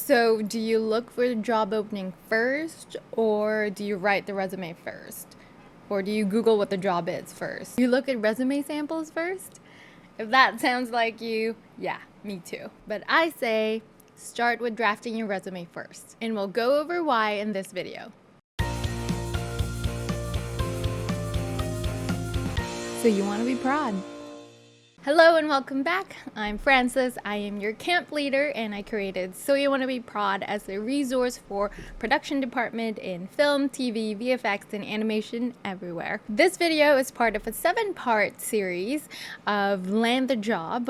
So do you look for the job opening first, or do you write the resume first? Or do you Google what the job is first? You look at resume samples first? If that sounds like you, yeah, me too. But I say start with drafting your resume first, and we'll go over why in this video. So you want to be proud. Hello and welcome back. I'm Frances. I am your camp leader, and I created So You Want to Be Prod as a resource for production department in film, TV, VFX, and animation everywhere. This video is part of a 7-part series of Land the Job,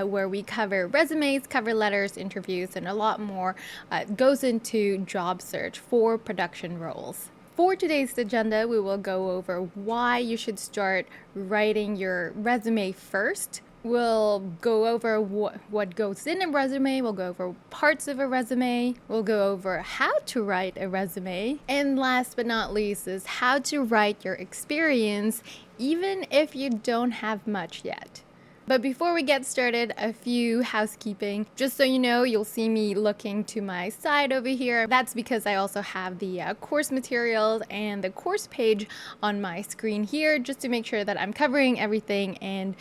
where we cover resumes, cover letters, interviews, and a lot more. It goes into job search for production roles. For today's agenda, we will go over why you should start writing your resume first. We'll go over what goes in a resume. We'll go over parts of a resume. We'll go over how to write a resume. And last but not least is how to write your experience, even if you don't have much yet. But before we get started, a few housekeeping. Just so you know, you'll see me looking to my side over here. That's because I also have the course materials and the course page on my screen here, just to make sure that I'm covering everything and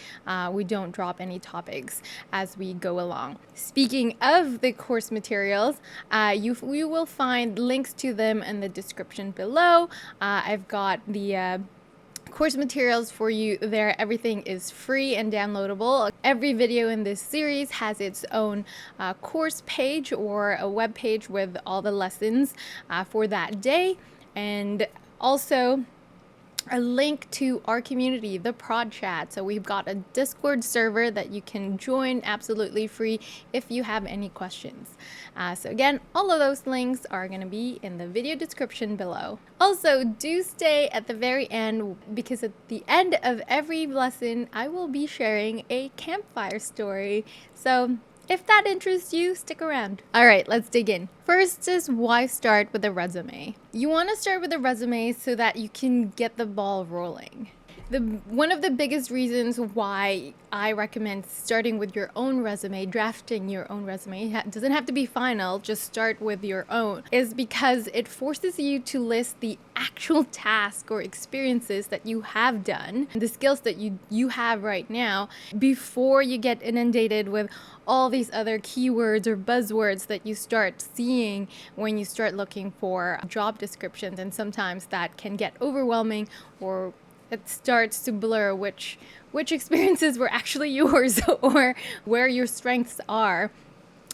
we don't drop any topics as we go along. Speaking of the course materials, you will find links to them in the description below. I've got the course materials for you there. Everything is free and downloadable. Every video in this series has its own course page or a web page with all the lessons for that day, and also a link to our community, the Prod Chat. So we've got a Discord server that you can join absolutely free if you have any questions. So again, all of those links are going to be in the video description below. Also, do stay at the very end, because at the end of every lesson, I will be sharing a campfire story. So if that interests you, stick around. All right, let's dig in. First is why start with a resume. You want to start with a resume so that you can get the ball rolling. One of the biggest reasons why I recommend starting with your own resume, drafting your own resume, it doesn't have to be final, just start with your own, is because it forces you to list the actual task or experiences that you have done, the skills that you have right now, before you get inundated with all these other keywords or buzzwords that you start seeing when you start looking for job descriptions. And sometimes that can get overwhelming, or it starts to blur which experiences were actually yours or where your strengths are.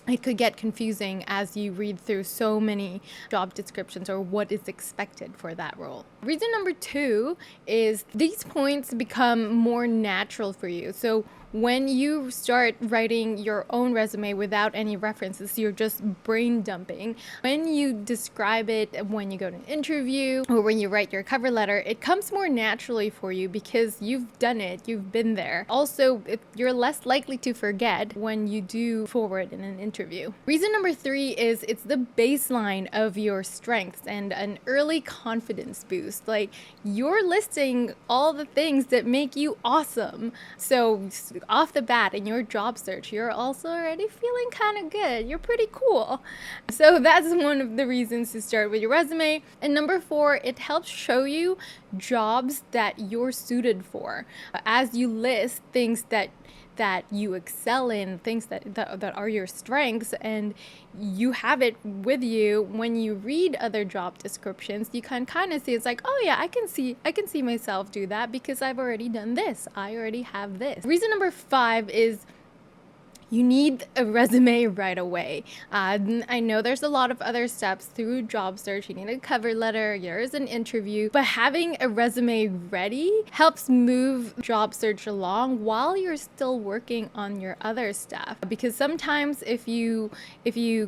It could get confusing as you read through so many job descriptions or what is expected for that role. Reason number 2 is these points become more natural for you. So when you start writing your own resume without any references, you're just brain dumping. When you describe it, when you go to an interview, or when you write your cover letter, it comes more naturally for you because you've done it, you've been there. Also, you're less likely to forget when you do forward in an interview. Reason number 3 is it's the baseline of your strengths and an early confidence boost. Like, you're listing all the things that make you awesome. So off the bat in your job search, you're also already feeling kind of good. You're pretty cool. So that's one of the reasons to start with your resume. And number 4, it helps show you jobs that you're suited for. As you list things that you excel in, things that are your strengths, and you have it with you when you read other job descriptions, you can kind of see, it's like, oh yeah, I can see myself do that because I've already done this. I already have this. Reason number 5 is you need a resume right away. I know there's a lot of other steps through job search. You need a cover letter, there's an interview, but having a resume ready helps move job search along while you're still working on your other stuff. Because sometimes if you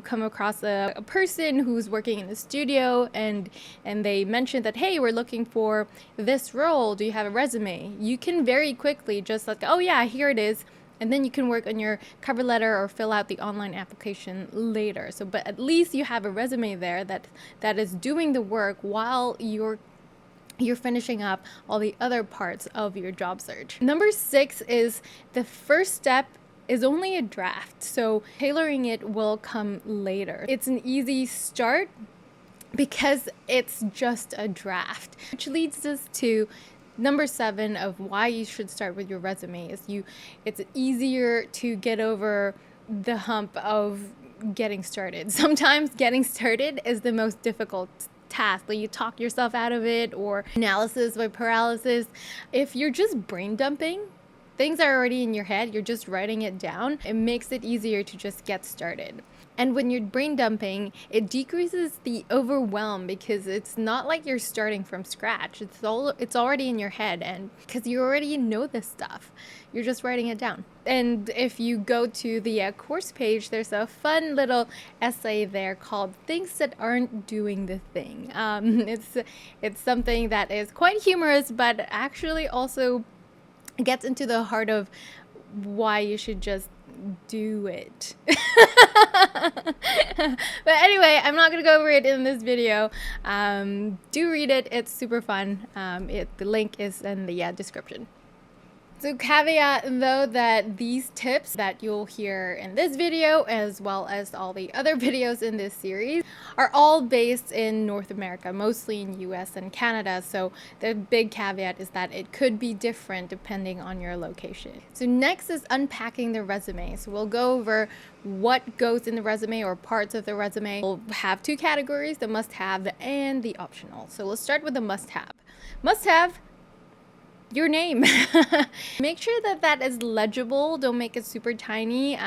come across a person who's working in a studio and they mention that, hey, we're looking for this role, do you have a resume? You can very quickly just like, oh yeah, here it is. And then you can work on your cover letter or fill out the online application later. So, but at least you have a resume there that is doing the work while you're finishing up all the other parts of your job search. Number 6 is the first step is only a draft, so tailoring it will come later. It's an easy start because it's just a draft, which leads us to number 7 of why you should start with your resume. It's easier to get over the hump of getting started. Sometimes getting started is the most difficult task. Like, you talk yourself out of it, or analysis by paralysis. If you're just brain dumping, things are already in your head, you're just writing it down, it makes it easier to just get started. And when you're brain dumping, it decreases the overwhelm because it's not like you're starting from scratch. It's already in your head, and because you already know this stuff, you're just writing it down. And if you go to the course page, there's a fun little essay there called "Things That Aren't Doing the Thing." It's something that is quite humorous, but actually also gets into the heart of why you should just do it. But anyway, I'm not gonna go over it in this video. Do read it, it's super fun. The link is in the description. So caveat though that these tips that you'll hear in this video, as well as all the other videos in this series, are all based in North America, mostly in US and Canada. So the big caveat is that it could be different depending on your location. So next is unpacking the resume. So we'll go over what goes in the resume, or parts of the resume. We'll have 2 categories, the must-have and the optional. So we'll start with the must-have. Must-have: your name. Make sure that is legible. Don't make it super tiny.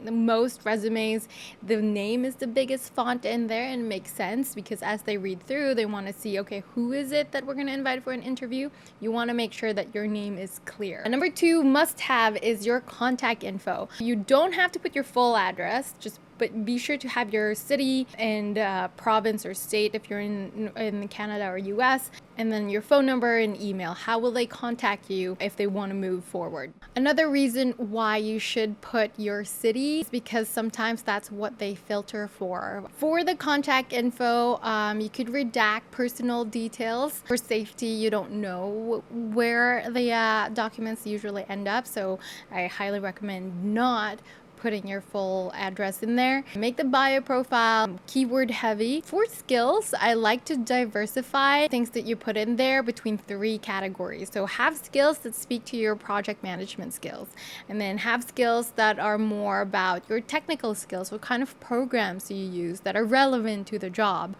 Most resumes, the name is the biggest font in there, and it makes sense because as they read through, they want to see, okay, who is it that we're going to invite for an interview? You want to make sure that your name is clear. And number 2 must have is your contact info. You don't have to put your full address, but be sure to have your city and province or state if you're in Canada or US, and then your phone number and email. How will they contact you if they want to move forward? Another reason why you should put your city is because sometimes that's what they filter for. For the contact info, you could redact personal details. For safety, you don't know where the documents usually end up, so I highly recommend not putting your full address in there. Make the bio profile keyword heavy. For skills, I like to diversify things that you put in there between 3 categories. So have skills that speak to your project management skills, and then have skills that are more about your technical skills, what kind of programs you use that are relevant to the job.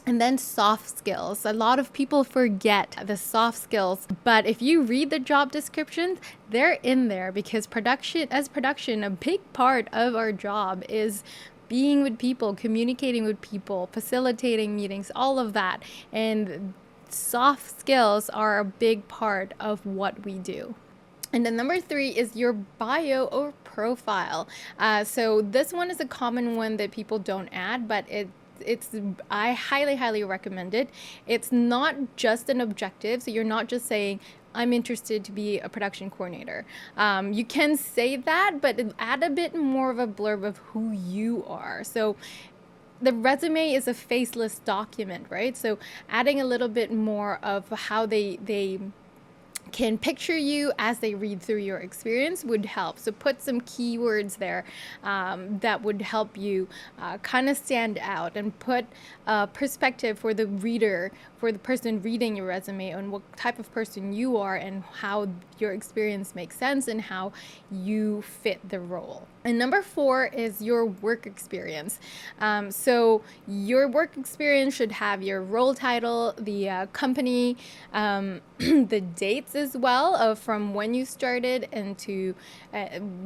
And then soft skills. A lot of people forget the soft skills, but if you read the job descriptions, they're in there because production, a big part of our job is being with people, communicating with people, facilitating meetings, all of that. And soft skills are a big part of what we do. And then number 3 is your bio or profile. So this one is a common one that people don't add, but I highly recommend it. It's not just an objective, so you're not just saying I'm interested to be a production coordinator. You can say that, but add a bit more of a blurb of who you are. So the resume is a faceless document, right? So adding a little bit more of how they can picture you as they read through your experience would help. So put some keywords there that would help you kind of stand out, and put perspective for the reader, for the person reading your resume, on what type of person you are and how your experience makes sense and how you fit the role. And number 4 is your work experience. So your work experience should have your role title, the company, the dates as well, from when you started and to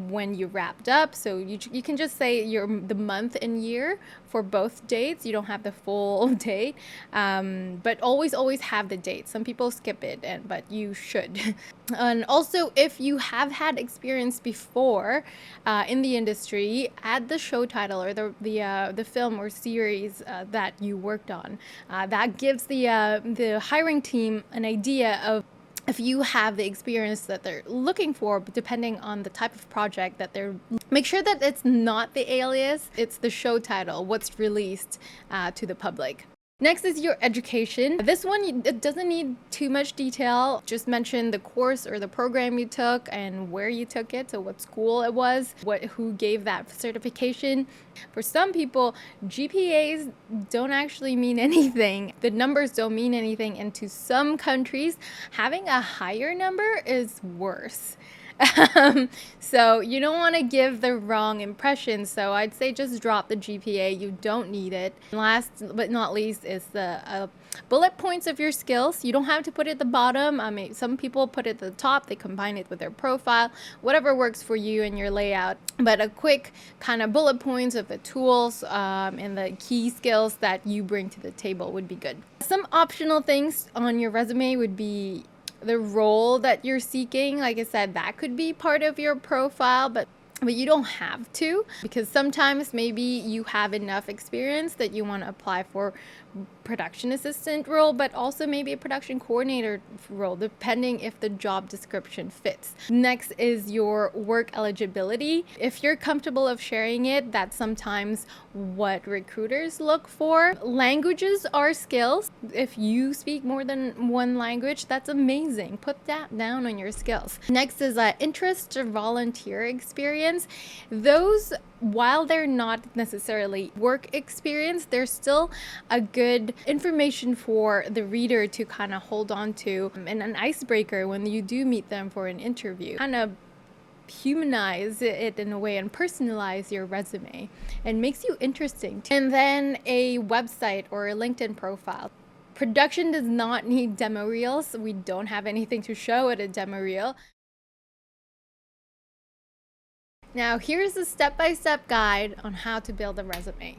when you wrapped up. So you can just say the month and year for both dates. You don't have the full date, but always have the date. Some people skip it, but you should. And also, if you have had experience before in the industry, add the show title or the film or series that you worked on. That gives the hiring team an idea of if you have the experience that they're looking for, but depending on the type of project that they're, make sure that it's not the alias, it's the show title, what's released to the public. Next is your education. This one, it doesn't need too much detail. Just mention the course or the program you took and where you took it, so what school it was, who gave that certification. For some people, GPAs don't actually mean anything. The numbers don't mean anything, and to some countries, having a higher number is worse. So you don't want to give the wrong impression. So I'd say just drop the GPA. You don't need it. And last but not least is the bullet points of your skills. You don't have to put it at the bottom. I mean, some people put it at the top. They combine it with their profile, whatever works for you and your layout. But a quick kind of bullet points of the tools and the key skills that you bring to the table would be good. Some optional things on your resume would be the role that you're seeking. Like I said, that could be part of your profile, but you don't have to, because sometimes maybe you have enough experience that you want to apply for production assistant role, but also maybe a production coordinator role, depending if the job description fits. Next is your work eligibility. If you're comfortable of sharing it, that's sometimes what recruiters look for. Languages are skills. If you speak more than one language, that's amazing. Put that down on your skills. Next is interest or volunteer experience. Those, while they're not necessarily work experience, they're still a good information for the reader to kind of hold on to, and an icebreaker when you do meet them for an interview. Kind of humanize it in a way and personalize your resume, and makes you interesting. And then a website or a LinkedIn profile. Production does not need demo reels. We don't have anything to show at a demo reel. Now, here's a step-by-step guide on how to build a resume.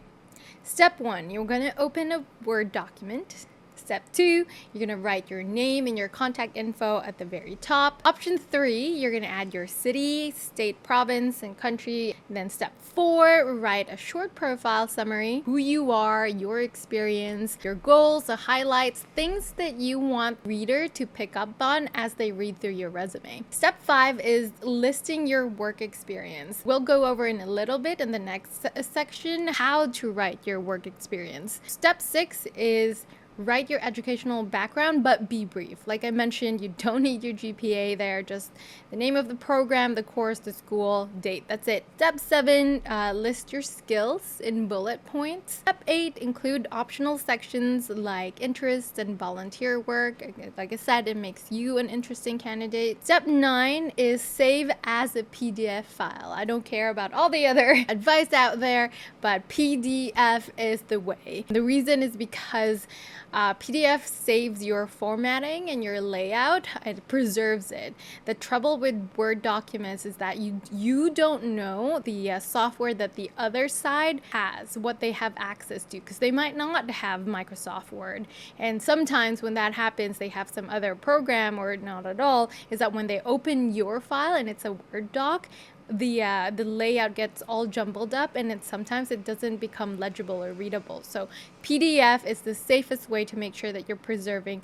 Step 1, you're going to open a Word document. Step 2, you're going to write your name and your contact info at the very top. Option 3, you're going to add your city, state, province, and country. And then step 4, write a short profile summary, who you are, your experience, your goals, the highlights, things that you want reader to pick up on as they read through your resume. Step 5 is listing your work experience. We'll go over in a little bit in the next section how to write your work experience. Step 6 is write your educational background, but be brief. Like I mentioned, you don't need your GPA there, just the name of the program, the course, the school, date. That's it. Step 7, list your skills in bullet points. Step 8, include optional sections like interest and volunteer work. Like I said, it makes you an interesting candidate. Step 9 is save as a PDF file. I don't care about all the other advice out there, but PDF is the way. The reason is because PDF saves your formatting and your layout. It preserves it. The trouble with Word documents is that you don't know the software that the other side has, what they have access to, because they might not have Microsoft Word. And sometimes when that happens, they have some other program or not at all, is that when they open your file and it's a Word doc, the layout gets all jumbled up, and sometimes it doesn't become legible or readable. So PDF is the safest way to make sure that you're preserving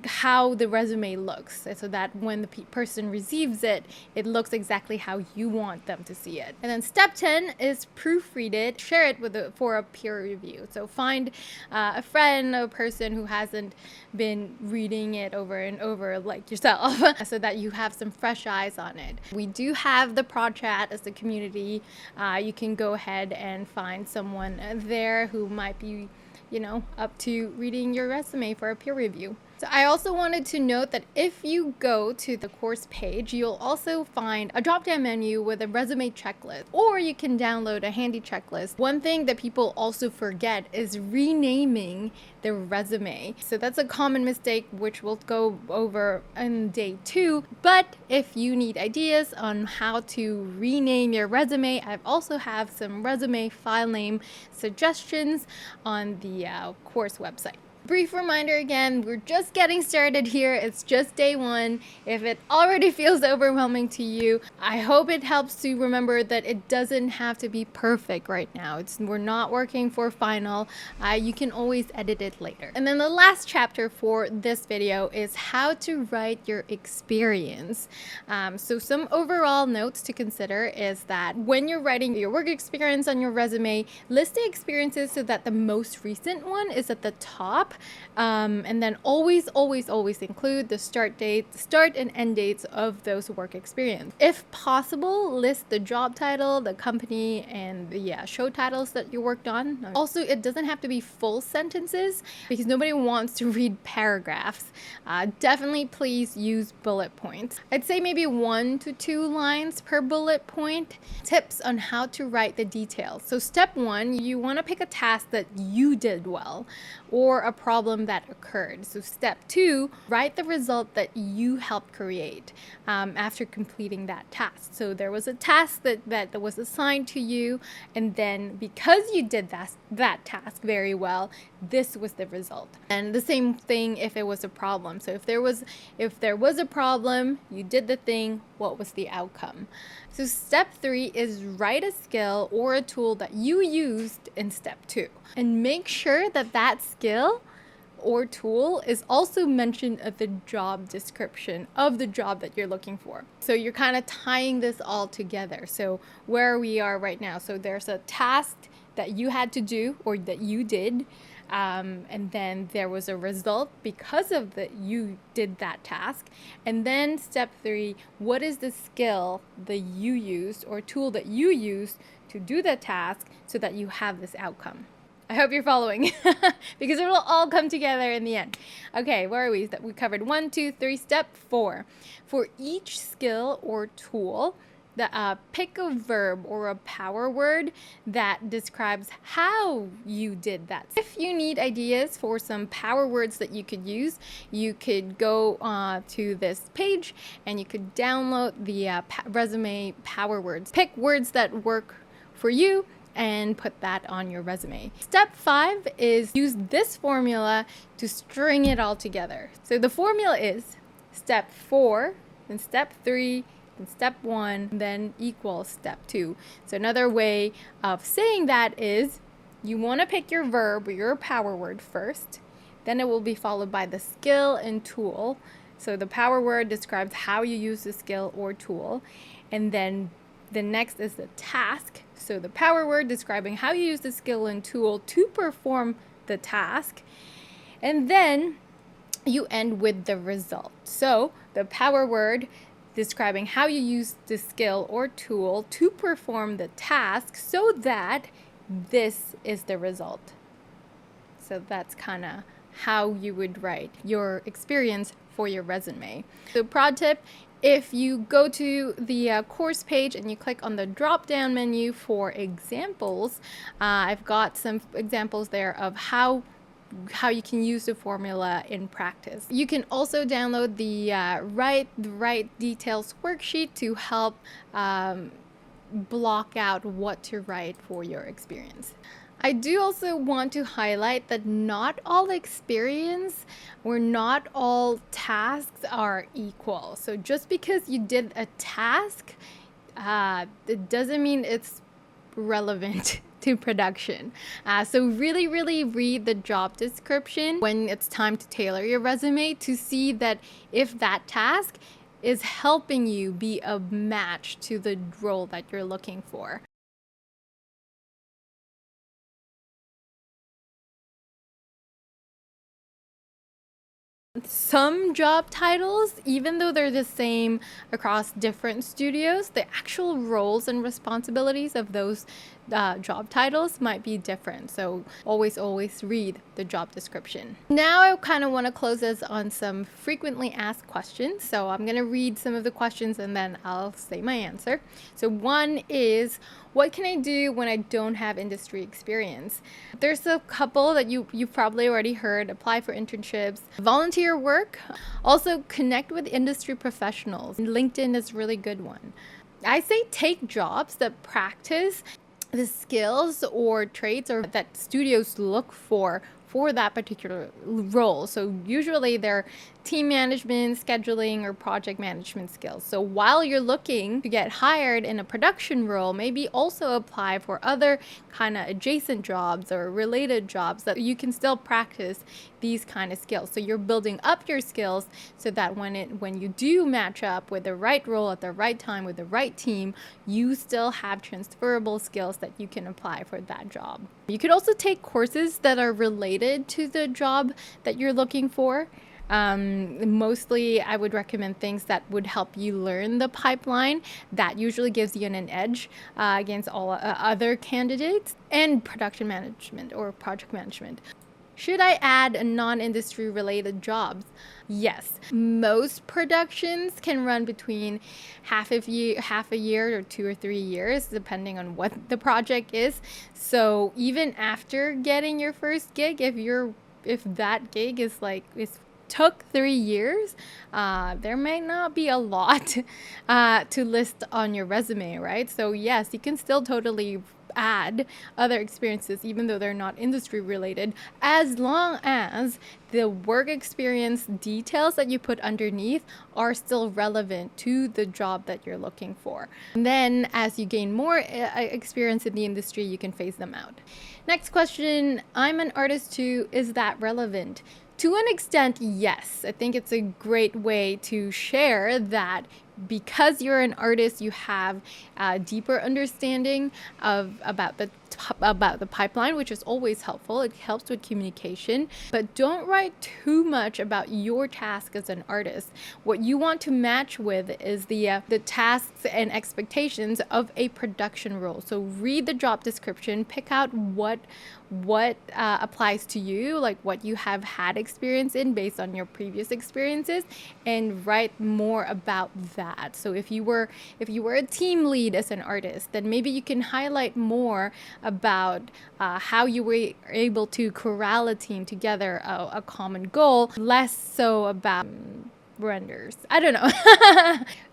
how the resume looks, so that when the person receives it, it looks exactly how you want them to see it. And then step 10 is proofread it, share it for a peer review. So find a friend, a person who hasn't been reading it over and over like yourself, so that you have some fresh eyes on it. We do have the Prod Chat as the community. You can go ahead and find someone there who might be, up to reading your resume for a peer review. So I also wanted to note that if you go to the course page, you'll also find a drop-down menu with a resume checklist, or you can download a handy checklist. One thing that people also forget is renaming the resume. So that's a common mistake, which we'll go over in day 2. But if you need ideas on how to rename your resume, I also have some resume file name suggestions on the course website. Brief reminder again, we're just getting started here. It's just day one. If it already feels overwhelming to you, I hope it helps to remember that it doesn't have to be perfect right now. We're not working for final. You can always edit it later. And then the last chapter for this video is how to write your experience. So some overall notes to consider is that when you're writing your work experience on your resume, list the experiences so that the most recent one is at the top. And then always include the start and end dates of those work experience. If possible, list the job title, the company, and the show titles that you worked on. Also, it doesn't have to be full sentences because nobody wants to read paragraphs. Definitely please use bullet points. I'd say maybe 1 to 2 lines per bullet point. Tips on how to write the details. So step 1, you want to pick a task that you did well or a problem that occurred. So step 2, write the result that you helped create after completing that task. So there was a task that was assigned to you, and then because you did that task very well, this was the result. And the same thing if it was a problem. So if there was a problem, you did the thing, what was the outcome? So step 3 is write a skill or a tool that you used in step 2, and make sure that that skill or tool is also mentioned at the job description of the job that you're looking for. So you're kind of tying this all together. So where we are right now, so there's a task that you had to do or that you did, and then there was a result because of that you did that task. And then step 3, what is the skill that you used or tool that you used to do the task so that you have this outcome? I hope you're following because it will all come together in the end. Okay, where are we? We covered 1, 2, 3. Step 4. For each skill or tool, pick a verb or a power word that describes how you did that. If you need ideas for some power words that you could use, you could go to this page and you could download the resume power words. Pick words that work for you and put that on your resume. Step 5 is use this formula to string it all together. So the formula is step 4, then step 3, then step 1, then equals step 2. So another way of saying that is you want to pick your verb or your power word first, then it will be followed by the skill and tool. So the power word describes how you use the skill or tool, and then the next is the task. So the power word describing how you use the skill and tool to perform the task. And then you end with the result. So the power word describing how you use the skill or tool to perform the task so that this is the result. So that's kind of how you would write your experience for your resume. So prod tip, if you go to the course page and you click on the drop down menu for examples, I've got some examples there of how you can use the formula in practice. You can also download the Write Details worksheet to help block out what to write for your experience. I do also want to highlight that not all experience or not all tasks are equal. So just because you did a task, it doesn't mean it's relevant to production. So really read the job description when it's time to tailor your resume to see that if that task is helping you be a match to the role that you're looking for. Some job titles, even though they're the same across different studios, the actual roles and responsibilities of those job titles might be different. So always read the job description. Now I kind of want to close this on some frequently asked questions. So I'm going to read some of the questions and then I'll say my answer. So one is, what can I do when I don't have industry experience? There's a couple that you've probably already heard. Apply for internships, volunteer work, also connect with industry professionals. LinkedIn is a really good one. I say take jobs that practice the skills or traits or that studios look for for that particular role. So usually they're team management, scheduling, or project management skills. So while you're looking to get hired in a production role, maybe also apply for other kind of adjacent jobs or related jobs that you can still practice these kind of skills. So you're building up your skills so that when you do match up with the right role at the right time with the right team, you still have transferable skills that you can apply for that job. You could also take courses that are related to the job that you're looking for. Mostly I would recommend things that would help you learn the pipeline. That usually gives you an edge against all other candidates. And production management or project management. Should I add a non-industry related jobs? Yes. Most productions can run between half a year or 2 or 3 years, depending on what the project is. So even after getting your first gig, if that gig took 3 years, there may not be a lot to list on your resume, right? So yes, you can still totally add other experiences even though they're not industry related, as long as the work experience details that you put underneath are still relevant to the job that you're looking for. And then as you gain more experience in the industry, you can phase them out. Next question, I'm an artist too, is that relevant? To an extent, yes. I think it's a great way to share that because you're an artist, you have a deeper understanding about the pipeline, which is always helpful. It helps with communication, but don't write too much about your task as an artist. What you want to match with is the tasks and expectations of a production role. So read the job description, pick out what applies to you, like what you have had experience in based on your previous experiences, and write more about that. So if you were a team lead as an artist, then maybe you can highlight more about how you were able to corral a team together, a common goal, less so about renders. I don't know.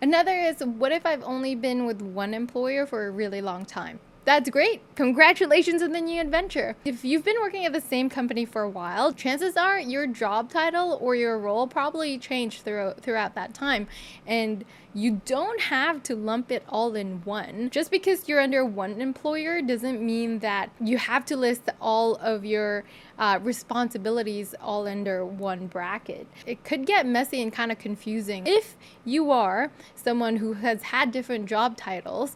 Another is, what if I've only been with one employer for a really long time? That's great. Congratulations on the new adventure. If you've been working at the same company for a while, chances are your job title or your role probably changed throughout that time. And you don't have to lump it all in one. Just because you're under one employer doesn't mean that you have to list all of your responsibilities all under one bracket. It could get messy and kind of confusing. If you are someone who has had different job titles,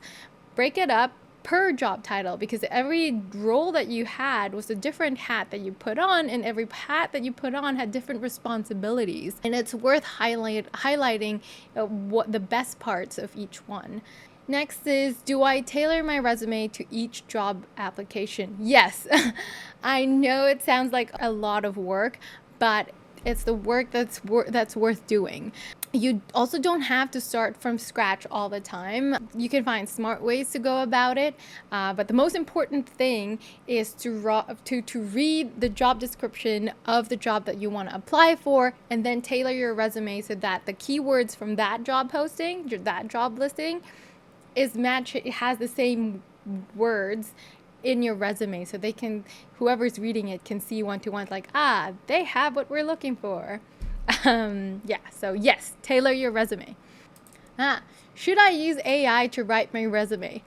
break it up per job title, because every role that you had was a different hat that you put on, and every hat that you put on had different responsibilities, and it's worth highlighting what the best parts of each one. Next is, do I tailor my resume to each job application? Yes. I know it sounds like a lot of work, but it's the work that's worth doing. You also don't have to start from scratch all the time. You can find smart ways to go about it, but the most important thing is to read the job description of the job that you want to apply for, and then tailor your resume so that the keywords from that job posting, that job listing, it has the same words in your resume, so whoever's reading it can see one-to-one, like, they have what we're looking for. So yes, tailor your resume. Should I use AI to write my resume?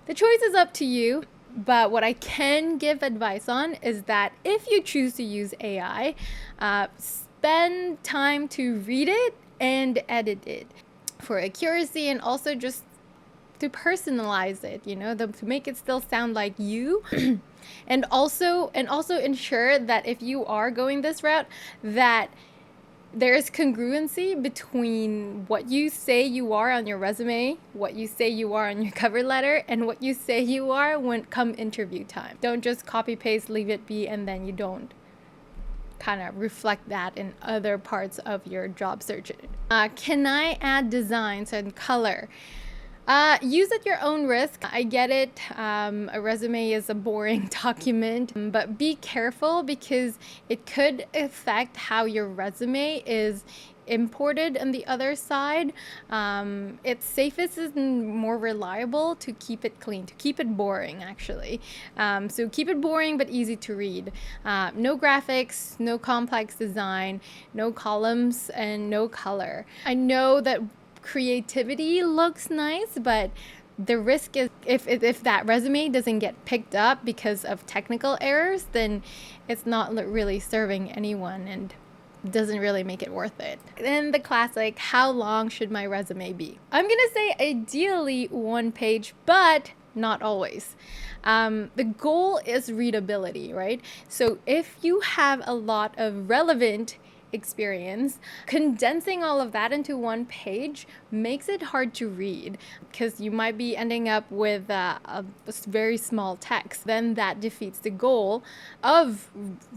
The choice is up to you, but what I can give advice on is that if you choose to use AI, spend time to read it and edit it for accuracy, and also just to personalize it, to make it still sound like you. and also ensure that if you are going this route, that there is congruency between what you say you are on your resume, what you say you are on your cover letter, and what you say you are when come interview time. Don't just copy paste, leave it be, and then you don't kind of reflect that in other parts of your job search. Can I add designs and color? Use at your own risk. I get it. A resume is a boring document, but be careful, because it could affect how your resume is imported on the other side. It's safest and more reliable to keep it clean, to keep it boring actually. So keep it boring but easy to read. No graphics, no complex design, no columns, and no color. I know that creativity looks nice, but the risk is if that resume doesn't get picked up because of technical errors, then it's not really serving anyone and doesn't really make it worth it. Then the classic, how long should my resume be? I'm gonna say ideally 1 page, but not always. The goal is readability, right? So if you have a lot of relevant experience, condensing all of that into 1 page makes it hard to read because you might be ending up with a very small text. Then that defeats the goal of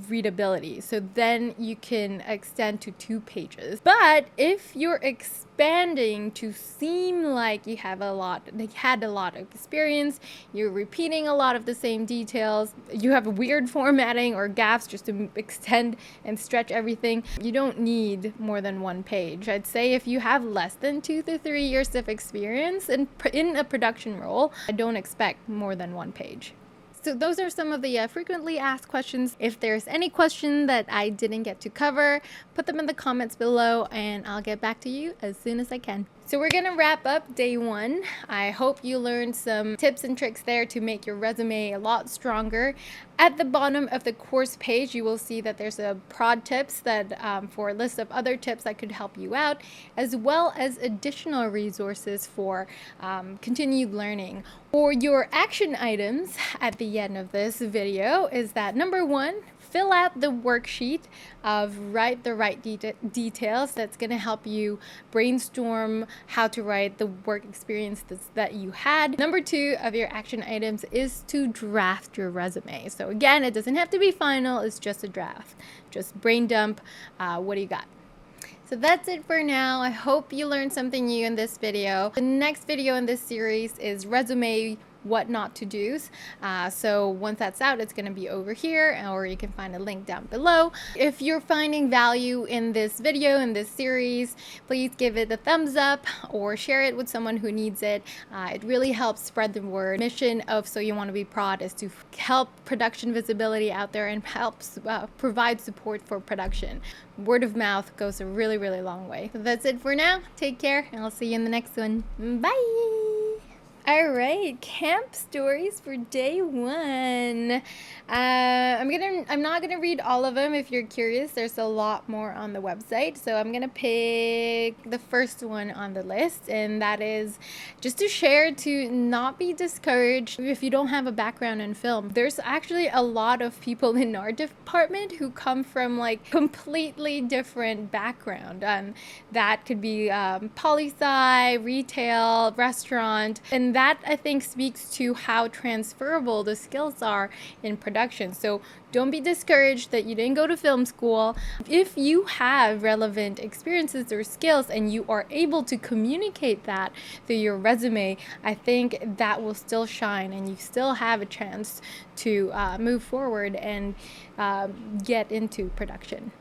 readability. So then you can extend to 2 pages. But if you're expanding to seem like you had a lot of experience, you're repeating a lot of the same details, you have weird formatting or gaps just to extend and stretch everything, you don't need more than 1 page. I'd say if you have less than 2 to 3 years of experience in a production role, I don't expect more than 1 page. So those are some of the frequently asked questions. If there's any question that I didn't get to cover, put them in the comments below and I'll get back to you as soon as I can. So we're gonna wrap up day 1. I hope you learned some tips and tricks there to make your resume a lot stronger. At the bottom of the course page, you will see that there's a prod tips that for a list of other tips that could help you out, as well as additional resources for continued learning. For your action items at the end of this video is that number 1, fill out the worksheet of write the right details. That's going to help you brainstorm how to write the work experience that you had. Number 2 of your action items is to draft your resume. So again, it doesn't have to be final, it's just a draft. Just brain dump, what do you got? So that's it for now. I hope you learned something new in this video. The next video in this series is resume what not to do's. So once that's out, it's going to be over here, or you can find a link down below. If you're finding value in this video, in this series, please give it a thumbs up or share it with someone who needs it. It really helps spread the word. Mission of So You Want to Be Prod is to help production visibility out there and helps provide support for production. Word of mouth goes a really, really long way. So that's it for now. Take care, and I'll see you in the next one. Bye! All right, camp stories for day 1. I'm not gonna read all of them. If you're curious, there's a lot more on the website. So I'm gonna pick the first one on the list, and that is just to share to not be discouraged if you don't have a background in film. There's actually a lot of people in our department who come from like completely different background. That could be poli-sci, retail, restaurant, and that I think speaks to how transferable the skills are in production. So don't be discouraged that you didn't go to film school. If you have relevant experiences or skills and you are able to communicate that through your resume, I think that will still shine and you still have a chance to move forward and get into production.